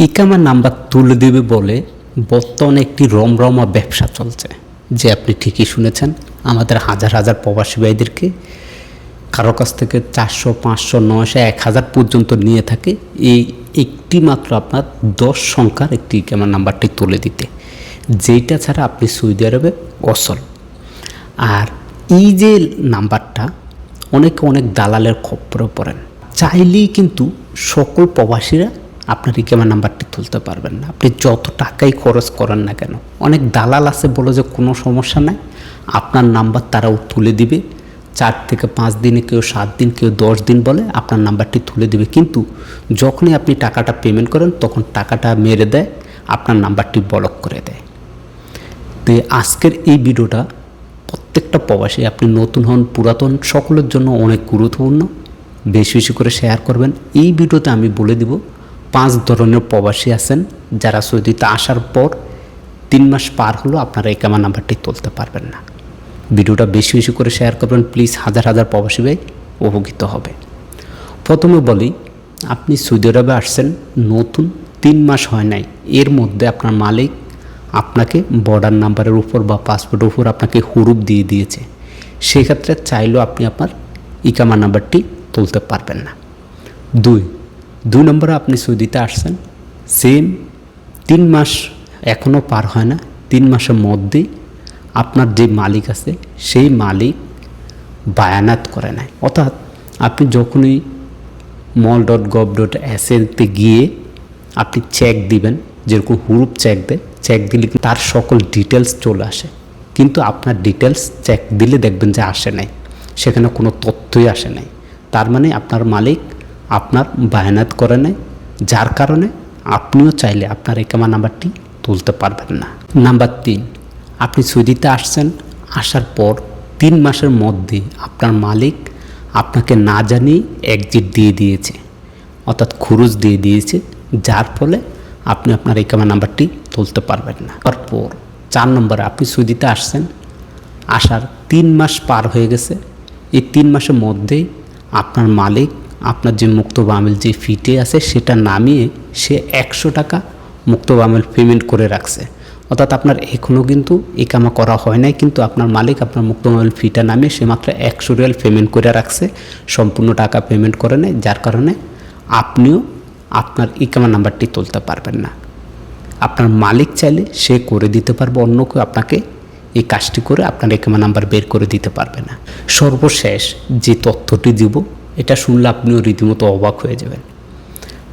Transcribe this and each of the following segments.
ইকামা number তুলে দেবে বলে বর্তমানে একটি রমরমা ব্যবসা চলছে। যে আপনি ঠিকই শুনেছেন, আমাদের হাজার হাজার প্রবাসী ভাইদেরকে কারো কাছ থেকে 400, 500, 900, 1000 পর্যন্ত নিয়ে থাকে এই একটি মাত্র আপনার 10 সংখ্যার একটি ইকামা নাম্বারটি তুলে দিতে, যেইটা ছাড়া আপনি সৌদি আরবে অচল। আর এই যে নাম্বারটা অনেক দালালের খপ্পরে পড়েন। চাইলেই কিন্তু সকল প্রবাসীরা আপনার ইকামা নাম্বারটি তুলতে পারবেন না, আপনি যত টাকাই খরচ করেন না কেন। অনেক দালাল আছে বলে যে কোনো সমস্যা নাই, আপনার নাম্বার তারাও তুলে দিবে 4 থেকে 5 দিনে, কেউ 7 দিন, কেউ 10 দিন বলে আপনার নাম্বারটি তুলে দিবে। কিন্তু যখনই আপনি টাকাটা পেমেন্ট করেন তখন টাকাটা মেরে দেয়, আপনার নাম্বারটি ব্লক করে দেয়। তো আজকের এই ভিডিওটা প্রত্যেকটা প্রবাসী, আপনি নতুন হন পুরাতন, সকলের জন্য অনেক গুরুত্বপূর্ণ। বেশি বেশি করে শেয়ার করবেন। এই ভিডিওতে আমি বলে দিব 5 ধরনের প্রবাসী আছেন যারা সৌদিতে আসার পর 3 মাস পার হলো আপনারা ইকামা নাম্বারটি তুলতে পারবেন না। ভিডিওটা বেশি বেশি করে শেয়ার করবেন প্লিজ, হাজার হাজার প্রবাসী ভাই উপকৃত হবে। প্রথমে বলি, আপনি সৌদি আরবে আসছেন নতুন 3 মাস হয় নাই, এর মধ্যে আপনার মালিক আপনাকে বর্ডার নাম্বারের উপর বা পাসপোর্টের উপর আপনাকে হুরুপ দিয়ে দিয়েছে, সেক্ষেত্রে চাইলেও আপনি আপনার ইকামা নাম্বারটি তুলতে পারবেন না। 2 নম্বরে আপনি সৌদিতে আসছেন, সেম 3 মাস এখনও পার হয় না, 3 মাসের মধ্যেই আপনার যে মালিক আছে সেই মালিক বায়ানাত করে নেয়। অর্থাৎ আপনি যখনই mall.gov.sl-তে গিয়ে আপনি চেক দিবেন, যেরকম হুরুপ চেক দেয়, চেক দিলে তার সকল ডিটেলস চলে আসে, কিন্তু আপনার ডিটেলস চেক দিলে দেখবেন যে আসে নাই, সেখানে কোনো তথ্যই আসে নাই। তার মানে আপনার মালিক আপনার বায়ানাত করে নেয়, যার কারণে আপনিও চাইলে আপনার ইকামা নাম্বারটি তুলতে পারবেন না। নাম্বার 3, আপনি সৌদিতে আসছেন, আসার পর 3 মাসের মধ্যে আপনার মালিক আপনাকে না জানিয়ে এক্সিট দিয়ে দিয়েছে, অর্থাৎ খুরুজ দিয়ে দিয়েছে, যার ফলে আপনি আপনার ইকামা নাম্বারটি তুলতে পারবেন না। তারপর 4 নম্বরে আপনি সৌদিতে আসছেন, আসার 3 মাস পার হয়ে গেছে, এই 3 মাসের মধ্যেই আপনার মালিক আপনার যে মুক্তবা আমিল যে ফিটে আছে সেটা নামিয়ে সে 100 টাকা মুক্তবা আমিল পেমেন্ট করে রাখছে। অর্থাৎ আপনার এখনও কিন্তু ইকামা করা হয় নাই, কিন্তু আপনার মালিক আপনার মুক্তবা আমিল ফিটা নামিয়ে সে মাত্র 100 রিয়াল পেমেন্ট করে রাখছে, সম্পূর্ণ টাকা পেমেন্ট করে নেয়, যার কারণে আপনিও আপনার ইকামা নাম্বারটি তুলতে পারবেন না। আপনার মালিক চাইলে সে করে দিতে পারবে, অন্য কেউ আপনাকে এই কাজটি করে আপনার ইকামা নাম্বার বের করে দিতে পারবে না। সর্বশেষ যে তথ্যটি দিব, এটা শুনলে আপনিও রীতিমতো অবাক হয়ে যাবেন।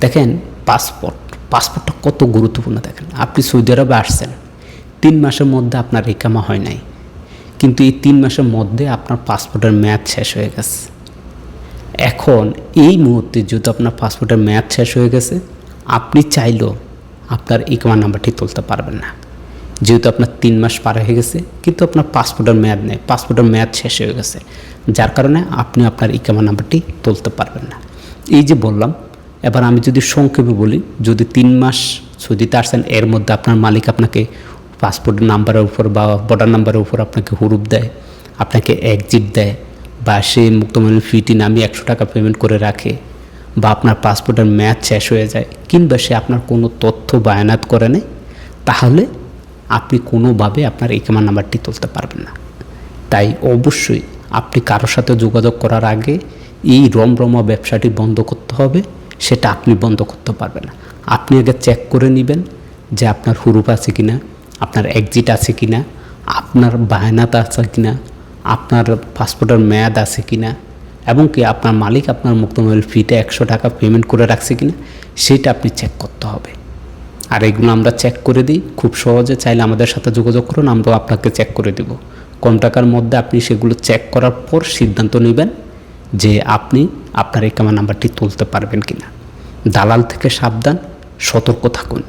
দেখেন, পাসপোর্টটা কত গুরুত্বপূর্ণ। দেখেন, আপনি সৌদি আরবে আসছেন, 3 মাসের মধ্যে আপনার ইকামা হয় নাই, কিন্তু এই 3 মাসের মধ্যে আপনার পাসপোর্টের মেয়াদ শেষ হয়ে গেছে। এখন এই মুহূর্তে যদি আপনার পাসপোর্টের মেয়াদ শেষ হয়ে গেছে, আপনি চাইলেও আপনার ইকামা নাম্বারটি তুলতে পারবেন না, যেহেতু আপনার 3 মাস পার হয়ে গেছে, কিন্তু আপনার পাসপোর্টের মেয়াদ নেই, পাসপোর্টের মেয়াদ শেষ হয়ে গেছে, যার কারণে আপনি আপনার ইকামা নাম্বারটি তুলতে পারবেন না। এই যে বললাম, এবার আমি যদি সংক্ষেপে বলি, যদি 3 মাস সৌদিতে আসছেন, এর মধ্যে আপনার মালিক আপনাকে পাসপোর্টের নাম্বারের উপর বা বর্ডার নাম্বারের উপর আপনাকে হুরুপ দেয়, আপনাকে এক্সিট দেয়, বা সে মুক্তমালিল ফিটি নামিয়ে 100 টাকা পেমেন্ট করে রাখে, বা আপনার পাসপোর্টের মেয়াদ শেষ হয়ে যায়, কিংবা সে আপনার কোনো তথ্য বায়ানাত করে নেয়, তাহলে আপনি কোনোভাবে আপনার ইকামা নাম্বারটি তুলতে পারবেন না। তাই অবশ্যই আপনি কারোর সাথে যোগাযোগ করার আগে এই রমরমা ব্যবসাটি বন্ধ করতে হবে, সেটা আপনি বন্ধ করতে পারবেন না। আপনি আগে চেক করে নেবেন যে আপনার হুরুপ আছে কিনা, আপনার এক্সিট আছে কিনা, আপনার বায়ানাত আছে কিনা, আপনার পাসপোর্টের মেয়াদ আছে কিনা, এবং কি আপনার মালিক আপনার মুক্তমালিল ফিতে 100 টাকা পেমেন্ট করে রাখছে কিনা, সেটা আপনি চেক করতে হবে। আর এগুলো আমরা চেক করে দিই খুব সহজে, চাইলে আমাদের সাথে যোগাযোগ করুন, আমরা আপনাকে চেক করে দেব। কম টাকার মধ্যে আপনি সেগুলো চেক করার পর সিদ্ধান্ত নেবেন যে আপনি আপনার ইকামা নাম্বারটি তুলতে পারবেন কিনা। দালাল থেকে সাবধান, সতর্ক থাকুন।